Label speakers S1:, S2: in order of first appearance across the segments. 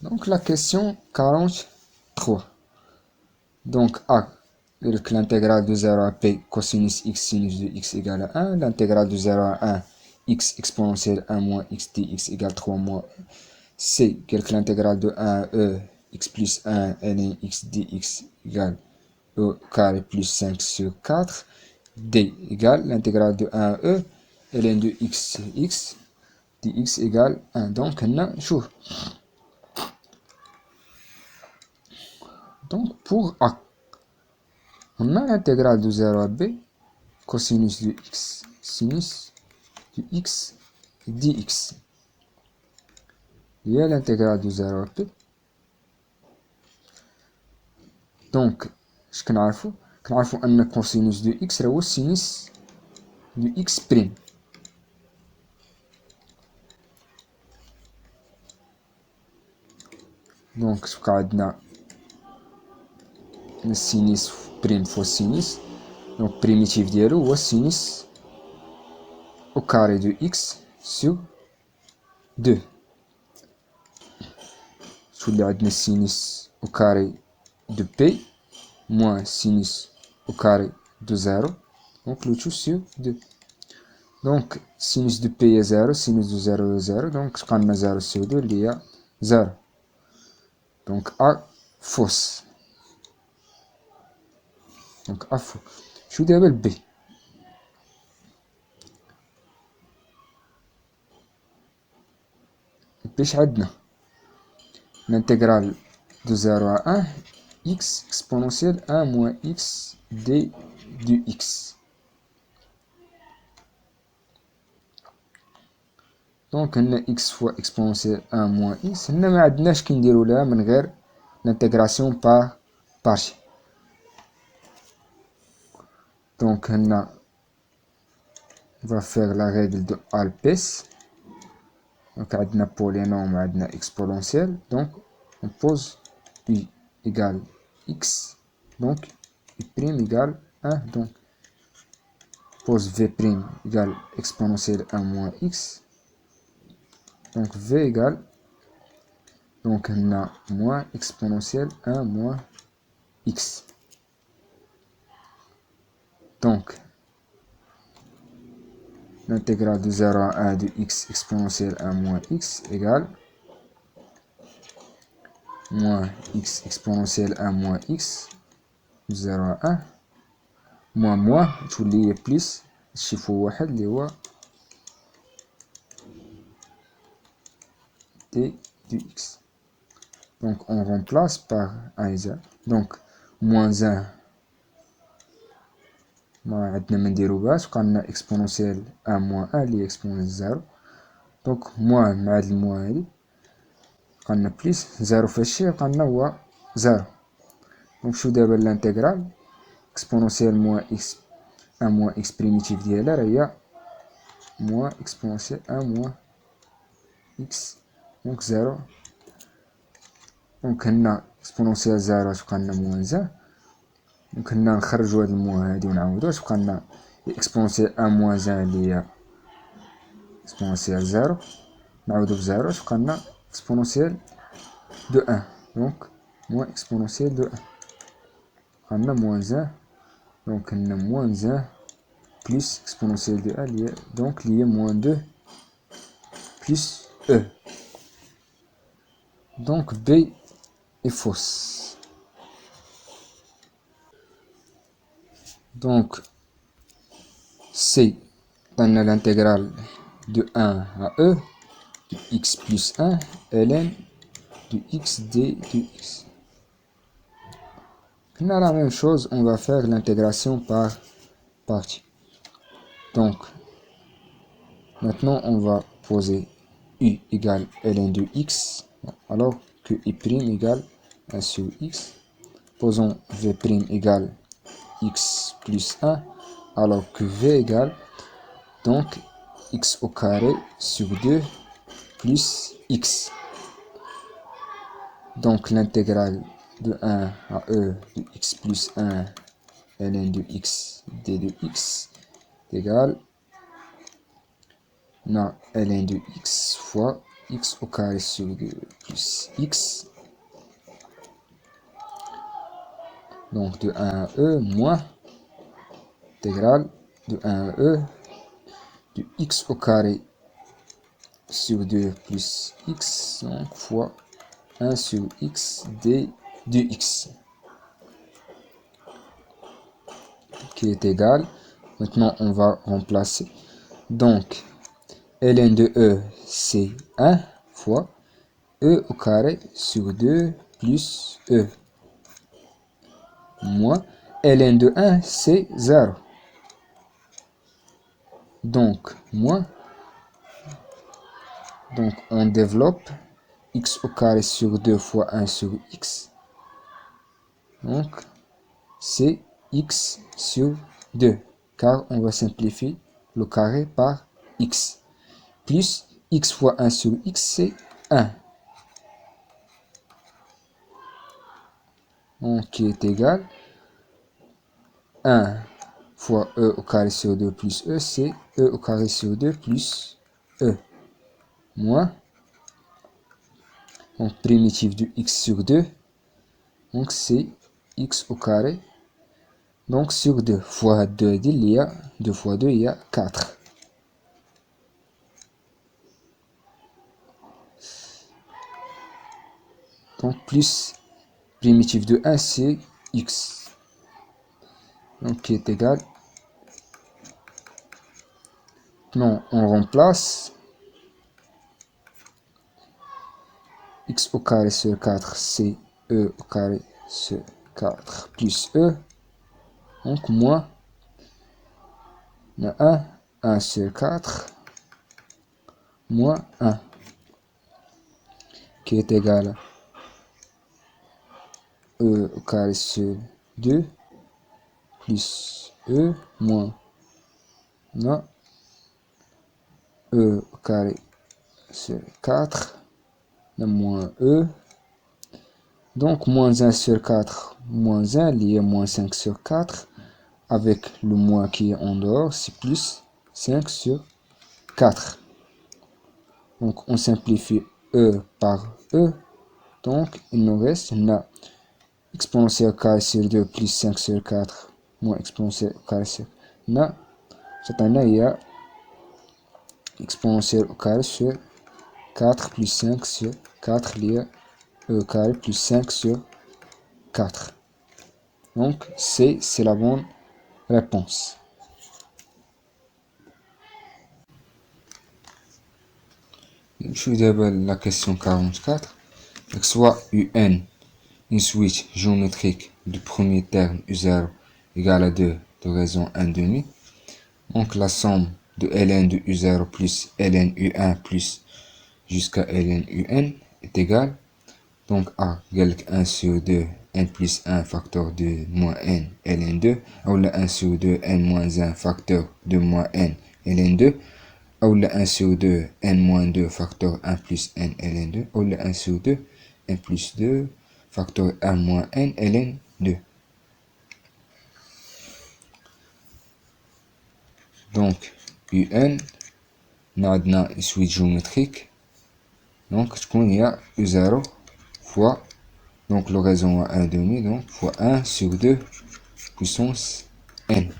S1: Donc la question 43. Donc A, l'intégrale de 0 à P cosinus x sinus de x égale à 1. L'intégrale de 0 à 1 x exponentielle 1 moins x dx égale 3 moins C, l'intégrale de 1 à e x plus 1 ln x dx égale e carré plus 5 sur 4. D égale l'intégrale de 1 à e ln de x dx égale 1. Donc on a chaud. Donc pour A, on a l'intégrale de 0 à b cosinus de x sinus de x dx. Il y a l'intégrale de 0 à p. Donc, je connais أن cosinus de x هو sinus de x prime. Donc, ce عندنا sinus prime fois sinus. Donc, primitif ديالو هو sinus au carré de x sur 2. تولي عندنا sinus au carré de p moins sinus au carré de 0. Donc, le tout sur 2. Donc, sinus de p est 0, sinus de 0 est 0. Donc, on a 0 sur 2, il y a 0. Donc, A fausse. Donc, A faux. شو دابا B. باش عندنا l'intégrale de 0 à 1 x exponentielle 1 moins x d du x. Donc on a x fois exponentielle 1 moins x. هنا ما عندناش كي نديرو لها من غير l'intégration par partie. Donc هنا on va faire la règle de Alpes. Donc عندنا polynôme عندنا exponentielle. Donc on pose u égale x. Donc u prime égale 1. Donc pose v prime égale exponentielle 1 moins x. Donc v égale, donc on a moins exponentielle 1 moins x. Donc l'intégrale de 0 à 1 de x exponentielle 1 moins x égale moins x exponentielle 1 moins x de 0 à 1 moins تولي plus الشيفو واحد اللي هو d du x. Donc on remplace par 1 et 0. Donc moins 1 ما عندنا ما نديروهاش بقى لنا اكسبونونسيال 1 موان 1 اللي هي اكسبونونسيال 0. دونك موان مع هاد الموان هادي بقى لنا بليس 0 في هادشي بقى لنا هو 0. دونك شو دابا لانتيغرال اكسبونونسيال موان اكس 1 موان اكس بريميتيف ديالها راه هي موان اكسبونونسيال 1 موان اكس. دونك 0. دونك هنا اكسبونونسيال 0 تبقى لنا موان 0. دونك هنا نخرجو هاد الموان هادي ونعوضوها تبقى لنا اكسبونونسيال 1 موان 1 اللي هي اكسبونونسيال 0 نعوضو بزيرو تبقى لنا اكسبونونسيال دو 1. دونك موان اكسبونونسيال دو 1 بقى لنا موان 1. دونك هنا موان 1 بلس اكسبونونسيال دو 1 اللي هي دونك اللي هي موان 2 بلس او. دونك بي est fausse. Donc C donne l'intégrale de 1 à e de x plus 1 ln de x d de x. On a la même chose, on va faire l'intégration par partie. Donc maintenant on va poser u égale ln de x alors que i prime égale 1 sur x. Posons v prime égale x plus 1 alors que v égale donc x au carré sur 2 plus x. Donc l'intégrale de 1 à e de x plus 1 ln de x d de x égale ln de x fois x au carré sur 2 plus x, donc de 1 à e, moins intégrale de 1 à e de x au carré sur 2 plus x, donc fois 1 sur x d de x, qui est égal. Maintenant, on va remplacer. Donc, ln de e, c'est 1 fois e au carré sur 2 plus e, moins ln de 1, c'est 0. Donc, moins. Donc, on développe x au carré sur 2 fois 1 sur x. Donc, c'est x sur 2, car on va simplifier le carré par x. Plus x fois 1 sur x, c'est 1. Donc, qui est égal 1 fois e au carré sur 2 plus e, c'est e au carré sur 2 plus e, moins, donc primitif de x sur 2, donc c'est x au carré, donc sur 2 fois 2, il y a 2 fois 2, il y a 4. Donc plus primitif de 1, c'est x, donc qui est égal. Non, on remplace x au carré sur 4, c'est e au carré sur 4 plus e, donc moins 1 sur 4, moins 1, qui est égal à e au carré sur 2 plus e moins e au carré sur 4, moins e. Donc, moins 1 sur 4, moins 1, lié moins 5 sur 4, avec le moins qui est en dehors, c'est plus 5 sur 4. Donc, on simplifie e par e. Donc, il nous reste na exponentielle au carré sur 2 plus 5 sur 4, moins exponentielle au carré sur na. Cette année, il y a exponentielle au carré sur 4 plus 5 sur 4 lié e au carré plus 5 sur 4. Donc, C, c'est la bonne réponse. Je vais d'abord la question 44. Soit UN, une suite géométrique du premier terme U0 égale à 2 de raison 1 demi. Donc, la somme de ln de U0 plus ln U1 plus jusqu'à ln UN est égale. Donc, A égale 1 sur 2 n plus 1 facteur de moins n ln2, ou le 1 sur 2 n moins 1 facteur de moins n ln2, ou le 1 sur 2 n moins 2 facteur 1 plus n ln2, ou le 1 sur 2 n plus 2 facteur 1 moins n ln2. Donc, UN, on une suite géométrique. Donc, il y a U0 fois, donc l'horizon à 1 demi, donc fois 1 sur 2 puissance n.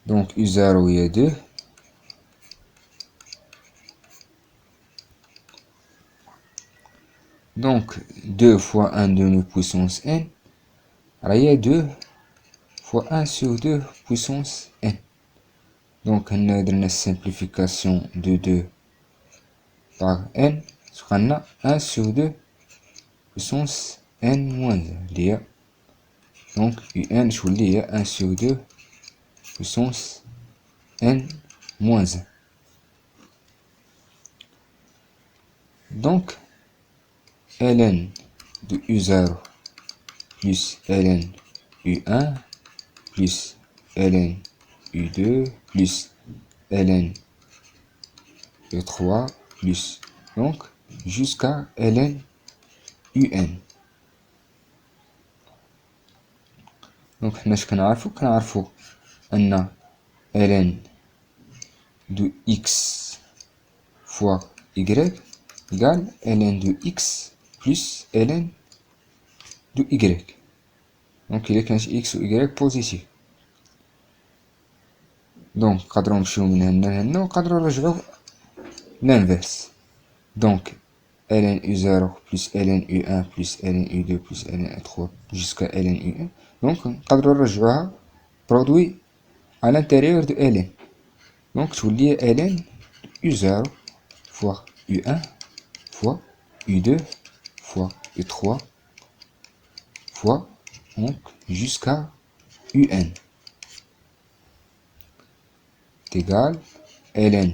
S1: Donc U0 il y a 2. Donc 2 fois 1 demi puissance n. Alors il y a 2 fois 1 sur 2 puissance n. Donc on a une simplification de 2 par n. On a 1 sur 2 puissance n moins 1. Donc un je vous dis 1 sur 2 puissance n moins 1. Donc ln de U0 plus ln U1 plus ln U2 plus ln U3 plus, donc jusqu'à ln UN. Donc حنا كنعرفو ان ln de x fois y égale ln de x plus ln de y. Donc il est qu'un x ou y positif. Donc نقدروا نمشيو من هنا لهنا ونقدروا نرجعوا l'inverse. Donc ln u0 plus ln u1 plus ln u2 plus ln u3 jusqu'à ln u1. Donc نقدروا نرجعوها produit à l'intérieur de ln. Donc تولي ln u0 fois u1 fois u2 fois u3 fois donc jusqu'à un égal ln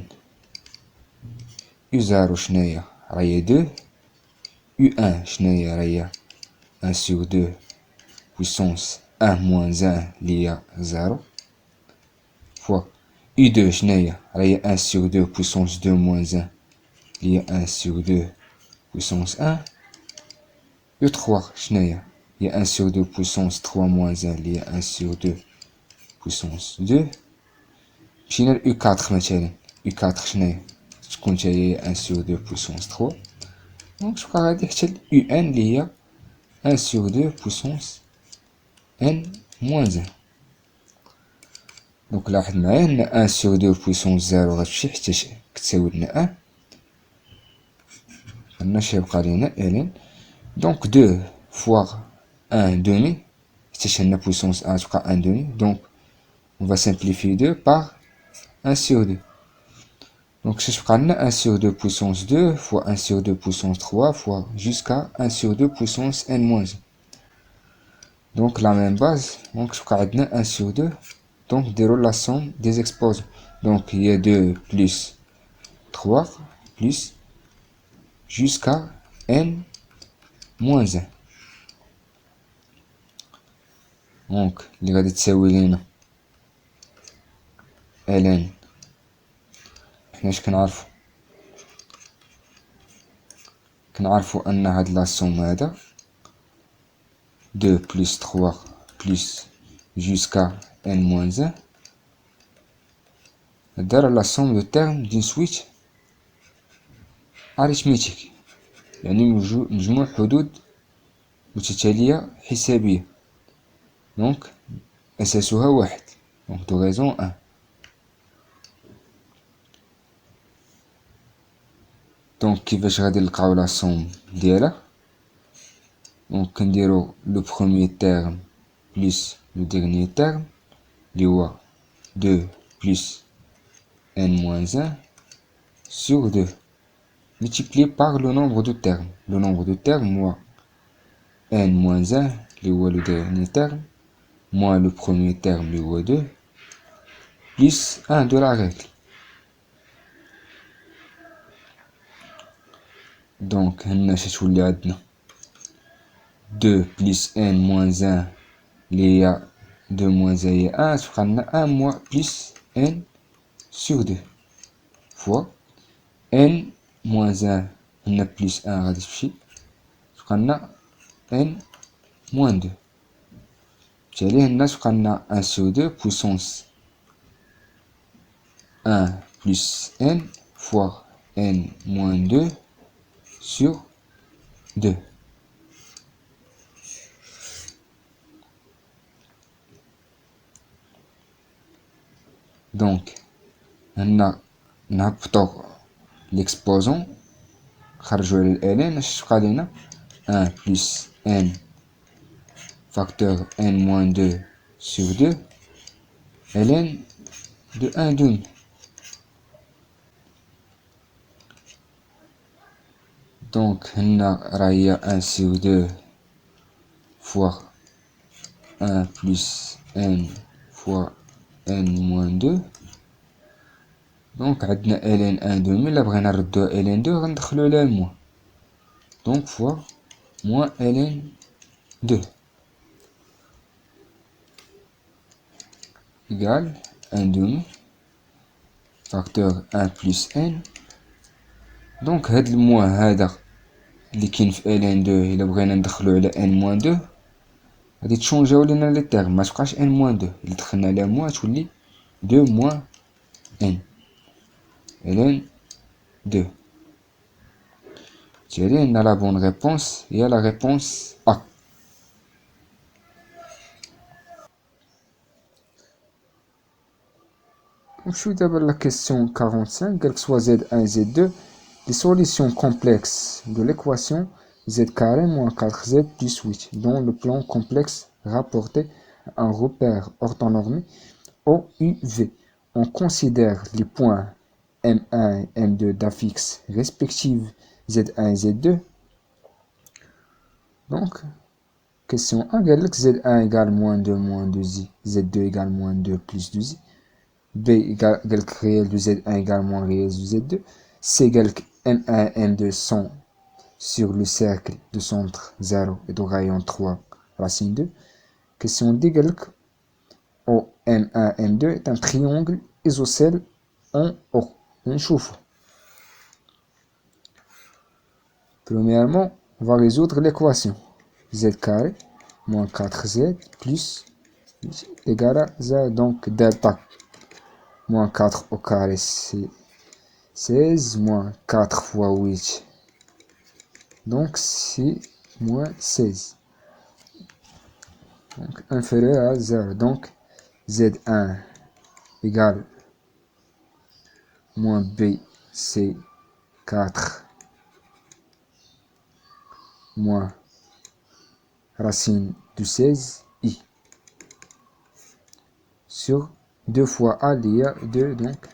S1: u0 شناهي راهي 2 u1 شناهي راهي 1 sur 2 puissance 1 moins 1 اللي هي 0 fois u2 شناهي راهي 1 sur 2 puissance 2 moins 1 اللي هي 1 sur 2 puissance 1 u3 شناهي هي 1 sur 2 puissance 3 moins 1 اللي هي 1 sur 2 puissance 2. مشينا ل u4 مثلا u4 شناهي تكون حتى هي 1 sur 2 puissance 3. دونك تبقى غادي حتى ل un اللي هي 1 sur 2 puissance n moins 1. دونك لاحظ معايا ان 1 sur 2 puissance 0 غتمشي حتى كتساوي لنا 1. عندنا شي يبقى لينا ln donc 2 fois 1 demi حتى عندنا puissance 1 تبقى 1 demi. Donc on va simplifier 2 par 1 sur 2. Donc ça تبقى لنا 1 sur 2 puissance 2 fois 1 sur 2 puissance 3 fois jusqu'à 1 sur 2 puissance n moins 1. Donc la même base, donc تبقى عندنا 1 sur 2. Donc نديرو la somme des exposants. Donc il y a 2 plus 3 plus jusqu'à n moins 1. Donc اللي غادي تساوي لينا ln حنا اش كنعرفو ان هاد لا سوم هذا 2 plus 3 plus jusqu'à n moins 1 دار la somme de termes d'une suite arithmétique، يعني مجموع حدود متتالية حسابية. دونك أساسها واحد، دونك دو غيزون 1. دونك كيفاش غادي نلقاو لا سوم ديالها؟ دونك كنديرو لو بروميير تيرم بلس لو ديرنيير تيرم اللي هو 2 plus n moins 1 sur 2 multiplié par le nombre de termes. Le nombre de termes, moi, n moins 1, le dernier terme, moins le premier terme, le 2, plus 1 de la règle. Donc, on a 2 plus n moins 1, il y a 2 moins 1 et 1, ça fera 1 moins plus n sur 2 fois n moins 1, on a plus 1 radical, ça fera n moins 2. On a 1 sur 2 puissance 1 plus n fois n moins 2 sur 2. Donc, on a l'exposant, ln 1 plus n facteur n moins 2 sur 2 ln de 1 demi. Donc on a 1 sur 2 fois 1 plus n fois n moins 2. Donc عندنا ln 1 demi là بغينا نردو ln 2 غندخلو لها الموان. Donc fois moins ln 2 égale 1 demi facteur 1 plus n. Donc هاد الموان هذا اللي كاين في ln 2 الا بغينا ندخلو على n moins 2 غادي تشونجاو لينا لي تيرم، ما تبقاش n moins 2، الا دخلنا عليها موان تولي 2 moins n. ln 2. Thierry, on a la bonne réponse. Il y a la réponse A. Je suis d'abord la question 45. Quel que soit Z1 et Z2, les solutions complexes de l'équation Z carré moins 4Z plus 8, dont le plan complexe rapporté à un repère orthonormé OUV. On considère les points M1 et M2 d'affixes respectives Z1 et Z2. Donc, question 1, Z1 égale moins 2 moins 2i, Z2 égale moins 2 plus 2i. B égale réel de Z1 égale moins réel de Z2. C égale M1 et M2 sont sur le cercle de centre 0 et de rayon 3 racine 2. Question D égale O M1 M2 est un triangle isocèle en O. نشوفه. Premièrement, on va résoudre l'équation. Z carré moins 4Z plus égal à 0. Donc delta moins 4 au carré c'est 16 moins 4 fois 8. Donc c'est moins 16. Donc inférieur à 0. Donc Z1 égale moins B c'est 4 moins racine de 16 I sur 2 fois A lié à 2. Donc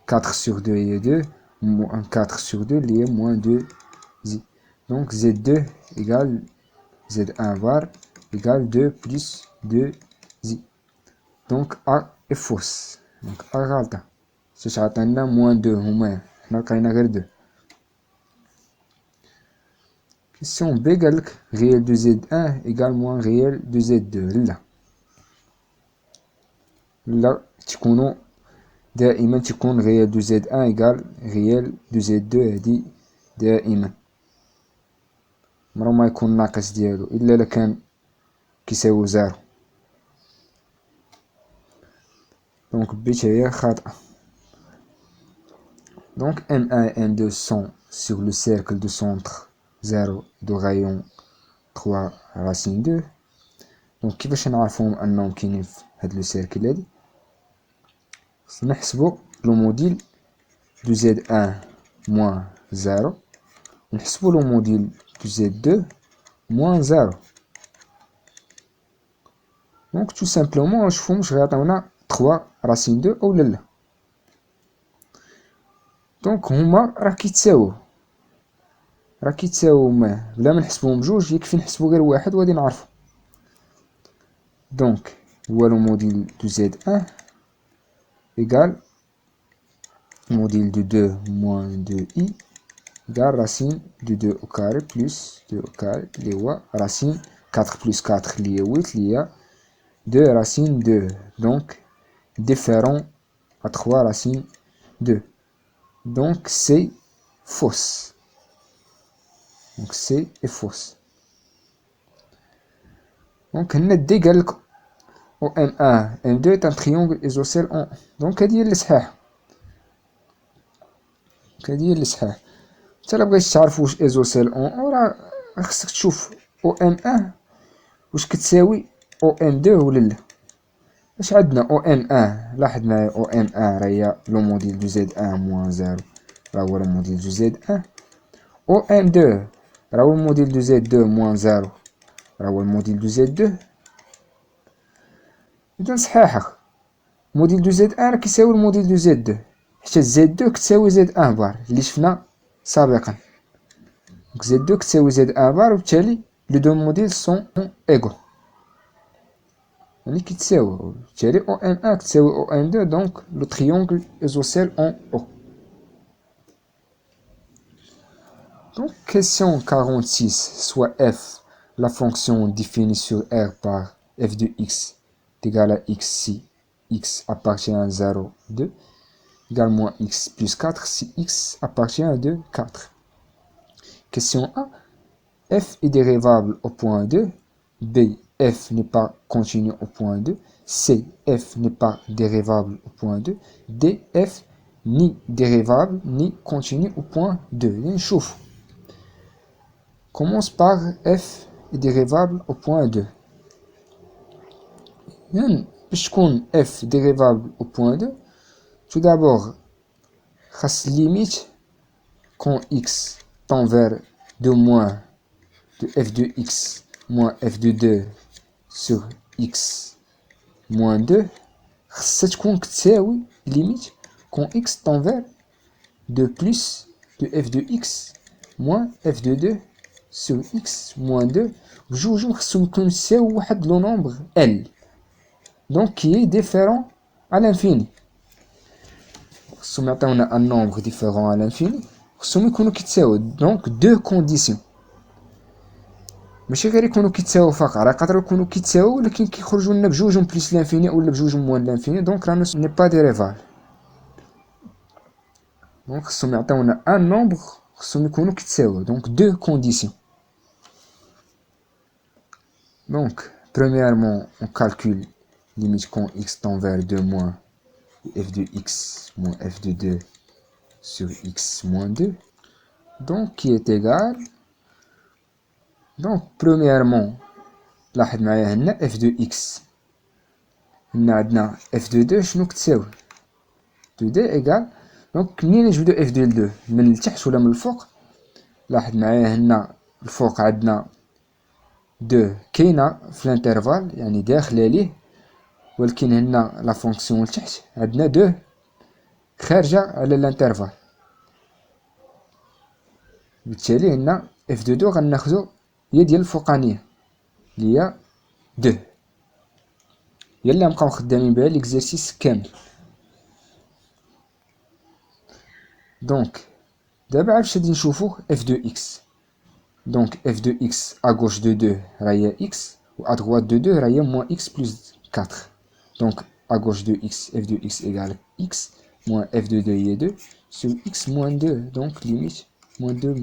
S1: 4 sur 2 lié 2 moins 4 sur 2 lié moins 2 I. Donc Z2 égale Z1 var égale 2 plus 2 I. Donc A est fausse. Donc A غلطة. ساش عطانا moins 2 هما حنا لقينا غير 2. Question B قالك réel de Z1 égale moins réel de Z2. لا تكونوا دائما تكون réel de Z1 égale réel de Z2 هادي دائما. عمرو ما يكون ناقص ديالو إلا إلا كان كيساوي 0. Donc B هي خاطئة. Donc M1 et M2 sont sur le cercle de centre 0 de rayon 3 racine 2. Donc كيفاش نعرفوهم أنهم كاينين في هاد لو سيركل هادي؟ نحسبو لو موديل دو Z1 moins 0 ونحسبو لو موديل دو Z2 moins 0. Donc tout simplement نشوفو واش غيعطيونا 3 racine 2 أو لا. دونك هما راه كيتساوو هما بلا ما نحسبوهم بجوج يكفي نحسبو غير واحد وغادي نعرفو. دونك هو لو موديل دو Z1 égale module de 2 moins 2i égale racine de 2 au carré plus 2 au carré lié à racine 4 plus 4 lié à 8 lié à 2 racine 2. Donc différent à 3 racine 2. Donc c'est fausse. Donc C est fausse. Donc D قال لك OM1 M2 est un triangle isocèle en. Donc هادي هي اللي صحيحة. هادي هي اللي صحيحة. نتا إلا بغيتي تعرف واش ايزوسيل اون راه خصك تشوف OM1 واش كتساوي OM2 ولا لا. اش عندنا OM1 لاحظ معايا OM1 راه هي لو موديل دو Z1 moins 0 راه هو لو موديل دو Z1. OM2 راه هو الموديل دو Z2 moins 0 راه هو الموديل دو Z2. إذا صحيحة الموديل دو Z1 راه كيساوي الموديل دو Z2 حيت Z2 كتساوي Z1 بار اللي شفنا سابقا. Donc Z2 كتساوي Z1 بار وبالتالي لو دو موديل سون ايغو يعني كيتساوي وبالتالي OM1 كتساوي OM2 دونك لو تريونغل isocèle en O. Donc question 46, soit f, la fonction définie sur R par f de x est égale à x si x appartient à 0, 2, égale moins x plus 4 si x appartient à 2, 4. Question A, f est dérivable au point 2, B, f n'est pas continu au point 2, C, f n'est pas dérivable au point 2, D, f ni dérivable ni continu au point 2. نشوف. Commence par f est dérivable au point 2. باش تكون f dérivable au point 2, tout d'abord خاص limite quand x tend vers 2 moins de f de x moins f de 2 sur x moins 2 خاصها تكون كتساوي limite quand x tend vers 2 plus de f de x moins f de 2 sur x moins 2 بجوجهم خاصهم يكونوا يساوي واحد لو نومبر L donc qui est différent à l'infini. خاصهم يعطيونا un nombre différent à l'infini خاصهم يكونوا كيتساوي donc deux conditions ماشي غير يكونوا كيتساوي فقط راه يقدروا يكونوا كيتساوي ولكن كيخرجوا لنا بجوجهم بليس لانفيني ولا بجوجهم موان لانفيني دونك راه ني با ديريفال دونك خاصهم يعطيونا ان نومبر خاصهم يكونوا كيتساوي دونك دو كونديسيون. Donc, premièrement, on calcule limite quand x tend vers 2 moins f de x moins f de 2 sur x moins 2. Donc, qui est égal. Donc, premièrement, لاحظ معايا هنا f de x. هنا عندنا f de 2 شنو كتساوي؟ f de 2 égal. Donc, منين نجبدو f de 2 من التحت ولا من الفوق؟ لاحظ معايا هنا الفوق عندنا 2 كاينه في الانترفال يعني داخله ليه ولكن هنا لا فونكسيون لتحت عندنا 2 خارجه على الانترفال بالتالي هنا اف دو 2 غناخدو هي ديال الفوقانيه اللي هي 2 هي اللي نبقاو خدامين بها ليكزارسيس كامل. دونك دابا عاد غادي نشوفو اف دو اكس. Donc f de x à gauche de 2 راهي x ou à droite de 2 راهي moins x plus 4. Donc à gauche de x, f de x égale x moins f de 2 est 2 sur x moins 2. Donc limite moins 2.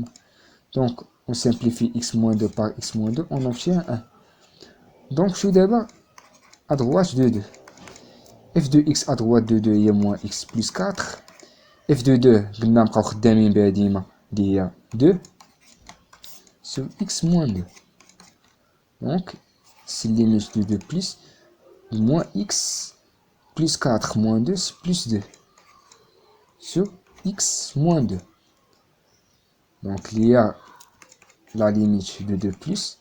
S1: Donc on simplifie x moins 2 par x moins 2, on obtient 1. Donc tout d'abord à droite de 2. f de x à droite de 2 est moins x plus 4. f de 2 قلنا نبقاو خدامين بها ديما اللي هي 2 sur x moins 2. Donc, c'est limite de 2 plus moins x plus 4 moins 2 c'est plus 2 sur x moins 2. Donc, il y a la limite de 2 plus.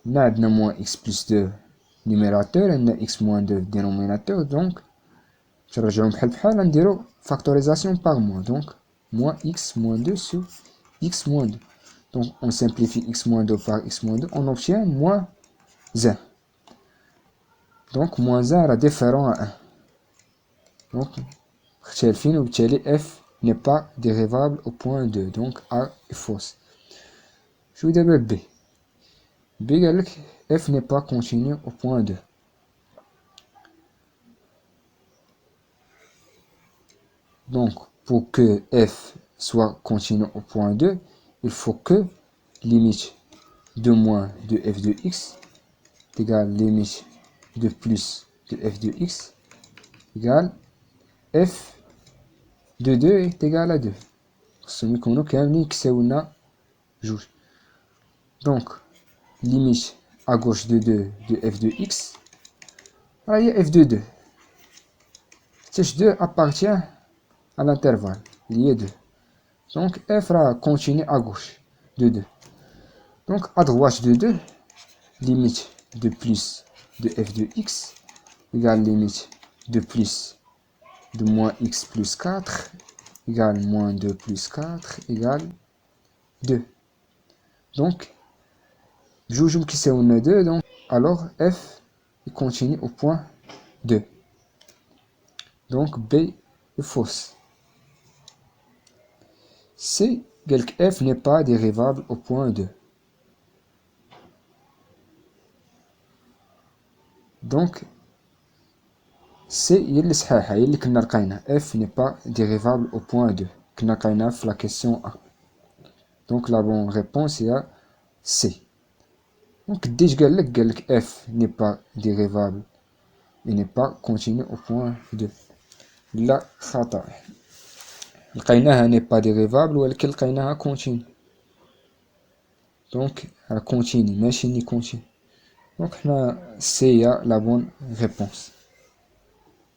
S1: Là, on a moins x plus 2 numérateur et on a x moins 2 dénominateur. Donc, je vais factorisation par moins. Donc, moins x moins 2 sur x moins 2. Donc, on simplifie x moins 2 par x moins 2, on obtient moins 1. Donc, moins 1 est différent à 1. Donc, f n'est pas dérivable au point 2. Donc, A est fausse. Je vais d'abord B. B égale f n'est pas continu au point 2. Donc, pour que f soit continu au point 2, il faut que limite de moins de f de x égale limite de plus de f de x égale f de 2 est égal à 2. Donc, limite à gauche de 2 de f de x, il y a f de 2. Cette 2 appartient à l'intervalle, il y a 2. Donc, f continue à gauche de 2. Donc, à droite de 2, limite de plus de f de x égale limite de plus de moins x plus 4 égale moins 2 plus 4 égale 2. Donc, je qui c'est 2, donc alors f continue au point 2. Donc, B est fausse. C, quelque f n'est pas dérivable au point 2. Donc, C هي اللي صحيحة هي اللي كنا لقينا f n'est pas dérivable au point 2 كنا لقينا في la question A. Donc la bonne réponse est C. Donc كداش قال لك f n'est pas dérivable et n'est pas continu au point 2 لا خطأ. لقيناها n'est pas dérivable ولكن لقيناها continue. Donc elle continue ماشي ni continue. Donc حنا C هي la bonne réponse.